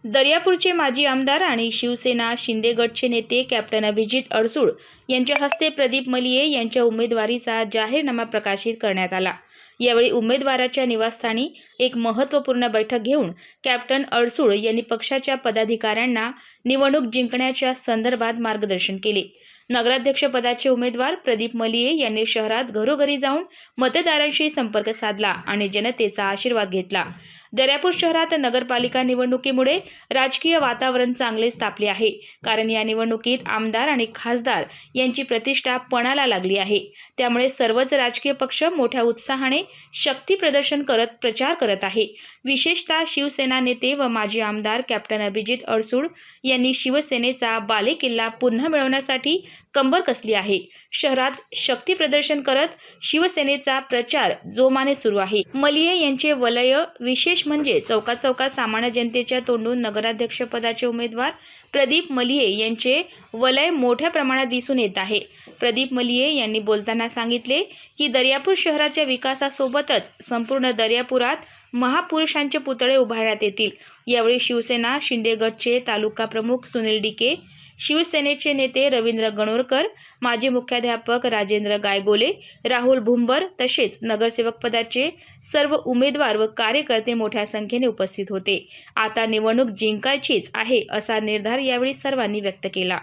दर्यापूरचे माजी आमदार आणि शिवसेना शिंदे गटचे नेते कॅप्टन अभिजित अडसूळ यांच्या हस्ते प्रदीप मलिये यांच्या उमेदवारीचा जाहीरनामा प्रकाशित करण्यात आला। यावेळी उमेदवाराच्या निवासस्थानी एक महत्त्वपूर्ण बैठक घेऊन कॅप्टन अडसूळ यांनी पक्षाच्या पदाधिकाऱ्यांना निवडणूक जिंकण्याच्या संदर्भात मार्गदर्शन केले। नगराध्यक्षपदाचे उमेदवार प्रदीप मलिये यांनी शहरात घरोघरी जाऊन मतदारांशी संपर्क साधला आणि जनतेचा आशीर्वाद घेतला। दर्यापूर शहरात नगरपालिका निवडणुकीमुळे राजकीय वातावरण चांगलेच तापले आहे, कारण या निवडणुकीत आमदार आणि खासदार यांची प्रतिष्ठा पणाला लागली आहे। त्यामुळे सर्वच राजकीय पक्ष मोठ्या उत्साहाने शक्ती प्रदर्शन करत प्रचार करत आहे। विशेषतः शिवसेना नेते व माजी आमदार कॅप्टन अभिजित अडसूळ यांनी शिवसेनेचा बालेकिल्ला पुन्हा मिळवण्यासाठी कंबर कसली आहे। शहरात शक्ती प्रदर्शन करत शिवसेनेचा प्रचार जोमाने सुरू आहे। मलिये यांचे वलय विशेष म्हणजे चौकात सामान्य जनतेच्या तोंडून नगराध्यक्षपदाचे उमेदवार प्रदीप मलिये यांचे वलय मोठ्या प्रमाणात दिसून येत आहे। प्रदीप मलिये यांनी बोलताना सांगितले की दर्यापूर शहराच्या विकासासोबतच संपूर्ण दर्यापुरात महापुरुषांचे पुतळे उभारण्यात येतील। यावेळी शिवसेना शिंदे गटचे तालुका प्रमुख सुनील डिके, शिवसेनेचे नेते रवींद्र गणोरकर, माजी मुख्याध्यापक राजेंद्र गायगोले, राहुल भुंबर तसेच नगरसेवक पदाचे सर्व उमेदवार व कार्यकर्ते मोठ्या संख्येने उपस्थित होते। आता निवडणूक जिंकायचीच आहे असा निर्धार यावेळी सर्वांनी व्यक्त केला।